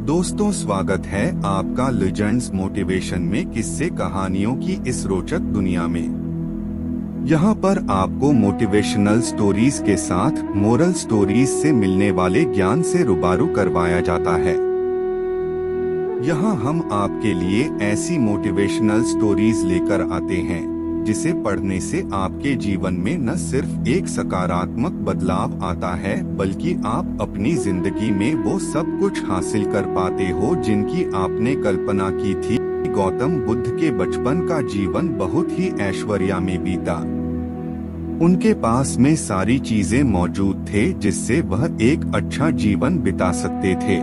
दोस्तों, स्वागत है आपका लेजेंड्स मोटिवेशन में किस्से कहानियों की इस रोचक दुनिया में। यहाँ पर आपको मोटिवेशनल स्टोरीज के साथ मोरल स्टोरीज से मिलने वाले ज्ञान से रूबरू करवाया जाता है। यहाँ हम आपके लिए ऐसी मोटिवेशनल स्टोरीज लेकर आते हैं जिसे पढ़ने से आपके जीवन में न सिर्फ एक सकारात्मक बदलाव आता है, बल्कि आप अपनी जिंदगी में वो सब कुछ हासिल कर पाते हो जिनकी आपने कल्पना की थी। गौतम बुद्ध के बचपन का जीवन बहुत ही ऐश्वर्य में बीता। उनके पास में सारी चीजें मौजूद थे जिससे वह एक अच्छा जीवन बिता सकते थे,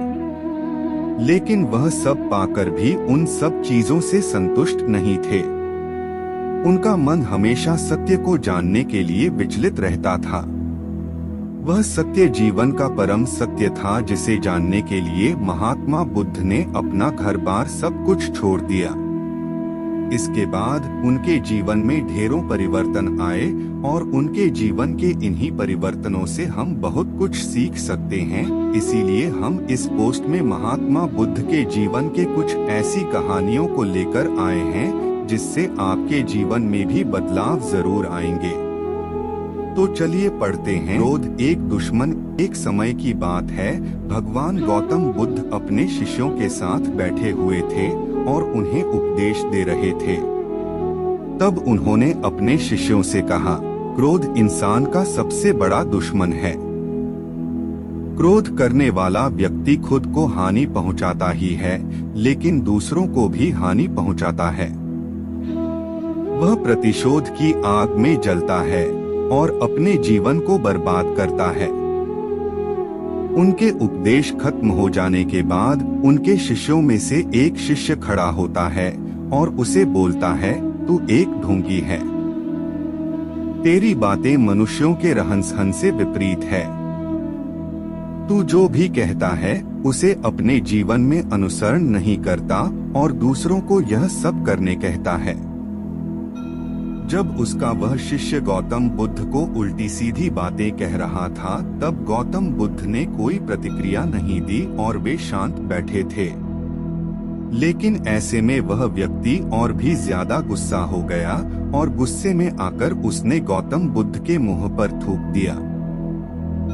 लेकिन वह सब पाकर भी उन सब चीजों से संतुष्ट नहीं थे। उनका मन हमेशा सत्य को जानने के लिए विचलित रहता था। वह सत्य जीवन का परम सत्य था जिसे जानने के लिए महात्मा बुद्ध ने अपना घर बार सब कुछ छोड़ दिया। इसके बाद उनके जीवन में ढेरों परिवर्तन आए और उनके जीवन के इन्हीं परिवर्तनों से हम बहुत कुछ सीख सकते हैं। इसीलिए हम इस पोस्ट में महात्मा बुद्ध के जीवन के कुछ ऐसी कहानियों को लेकर आए हैं जिससे आपके जीवन में भी बदलाव जरूर आएंगे। तो चलिए पढ़ते हैं। क्रोध एक दुश्मन। एक समय की बात है, भगवान गौतम बुद्ध अपने शिष्यों के साथ बैठे हुए थे और उन्हें उपदेश दे रहे थे। तब उन्होंने अपने शिष्यों से कहा, क्रोध इंसान का सबसे बड़ा दुश्मन है। क्रोध करने वाला व्यक्ति खुद को हानि पहुंचाता ही है, लेकिन दूसरों को भी हानि पहुंचाता है। वह प्रतिशोध की आग में जलता है और अपने जीवन को बर्बाद करता है। उनके उपदेश खत्म हो जाने के बाद उनके शिष्यों में से एक शिष्य खड़ा होता है और उसे बोलता है, तू एक ढोंगी है। तेरी बातें मनुष्यों के रहन-सहन से विपरीत है। तू जो भी कहता है उसे अपने जीवन में अनुसरण नहीं करता और दूसरों को यह सब करने कहता है। जब उसका वह शिष्य गौतम बुद्ध को उल्टी सीधी बातें कह रहा था, तब गौतम बुद्ध ने कोई प्रतिक्रिया नहीं दी और वे शांत बैठे थे। लेकिन ऐसे में वह व्यक्ति और भी ज्यादा गुस्सा हो गया और गुस्से में आकर उसने गौतम बुद्ध के मुंह पर थूक दिया।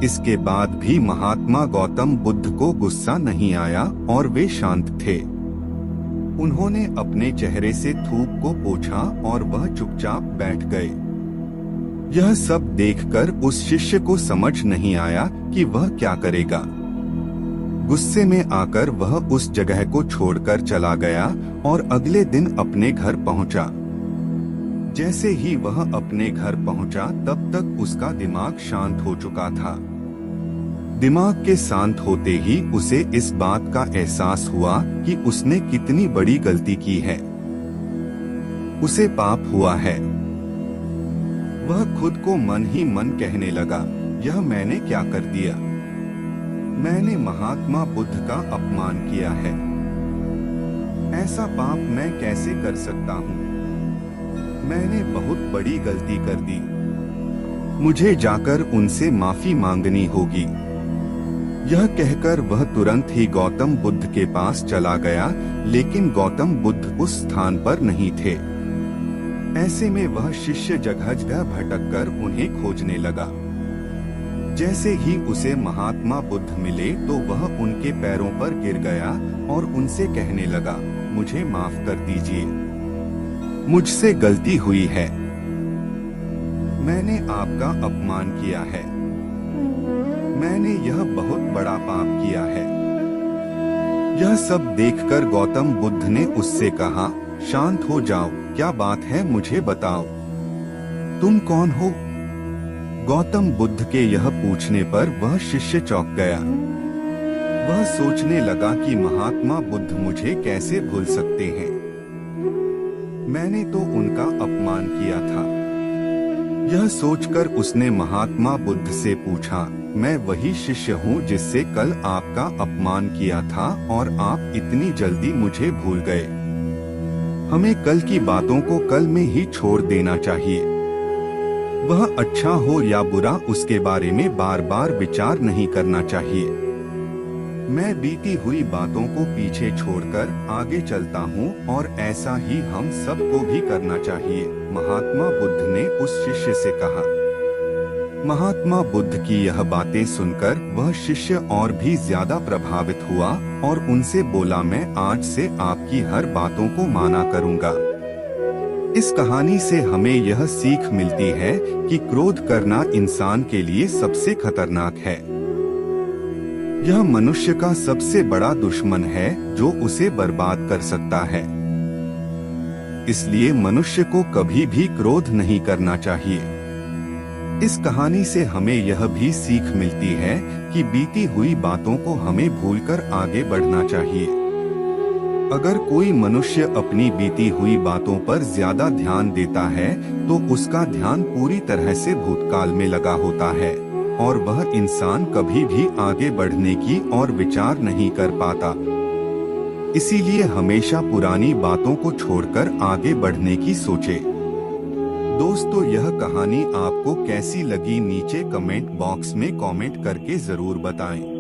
इसके बाद भी महात्मा गौतम बुद्ध को गुस्सा नहीं आया और वे शांत थे। उन्होंने अपने चेहरे से थूक को पोंछा और वह चुपचाप बैठ गए। यह सब देखकर उस शिष्य को समझ नहीं आया कि वह क्या करेगा। गुस्से में आकर वह उस जगह को छोड़कर चला गया और अगले दिन अपने घर पहुंचा। जैसे ही वह अपने घर पहुंचा, तब तक उसका दिमाग शांत हो चुका था। दिमाग के शांत होते ही उसे इस बात का एहसास हुआ कि उसने कितनी बड़ी गलती की है। उसे पाप हुआ है। वह खुद को मन ही मन कहने लगा, यह मैंने क्या कर दिया? मैंने महात्मा बुद्ध का अपमान किया है। ऐसा पाप मैं कैसे कर सकता हूँ? मैंने बहुत बड़ी गलती कर दी। मुझे जाकर उनसे माफी मांगनी होगी। यह कहकर वह तुरंत ही गौतम बुद्ध के पास चला गया, लेकिन गौतम बुद्ध उस स्थान पर नहीं थे। ऐसे में वह शिष्य जगह जगह भटककर उन्हें खोजने लगा। जैसे ही उसे महात्मा बुद्ध मिले तो वह उनके पैरों पर गिर गया और उनसे कहने लगा, मुझे माफ कर दीजिए। मुझसे गलती हुई है। मैंने आपका अपमान किया है। मैंने यह बहुत बड़ा पाप किया है। यह सब देखकर गौतम बुद्ध ने उससे कहा, शांत हो जाओ, क्या बात है मुझे बताओ। तुम कौन हो? गौतम बुद्ध के यह पूछने पर वह शिष्य चौंक गया। वह सोचने लगा कि महात्मा बुद्ध मुझे कैसे भूल सकते हैं। मैंने तो उनका अपमान किया था। यह सोचकर उसने महात्मा बुद्ध से पूछा, मैं वही शिष्य हूँ जिससे कल आपका अपमान किया था और आप इतनी जल्दी मुझे भूल गए। हमें कल की बातों को कल में ही छोड़ देना चाहिए। वह अच्छा हो या बुरा, उसके बारे में बार बार विचार नहीं करना चाहिए। मैं बीती हुई बातों को पीछे छोड़कर आगे चलता हूँ और ऐसा ही हम सबको भी करना चाहिए, महात्मा बुद्ध ने उस शिष्य से कहा। महात्मा बुद्ध की यह बातें सुनकर वह शिष्य और भी ज्यादा प्रभावित हुआ और उनसे बोला, मैं आज से आपकी हर बातों को माना करूँगा। इस कहानी से हमें यह सीख मिलती है कि क्रोध करना इंसान के लिए सबसे खतरनाक है। यह मनुष्य का सबसे बड़ा दुश्मन है जो उसे बर्बाद कर सकता है। इसलिए मनुष्य को कभी भी क्रोध नहीं करना चाहिए। इस कहानी से हमें यह भी सीख मिलती है कि बीती हुई बातों को हमें भूलकर आगे बढ़ना चाहिए। अगर कोई मनुष्य अपनी बीती हुई बातों पर ज्यादा ध्यान देता है तो उसका ध्यान पूरी तरह से भूतकाल में लगा होता है और वह इंसान कभी भी आगे बढ़ने की और विचार नहीं कर पाता। इसीलिए हमेशा पुरानी बातों को छोड़कर आगे बढ़ने की सोचे। दोस्तों, यह कहानी आपको कैसी लगी नीचे कमेंट बॉक्स में कमेंट करके जरूर बताएं।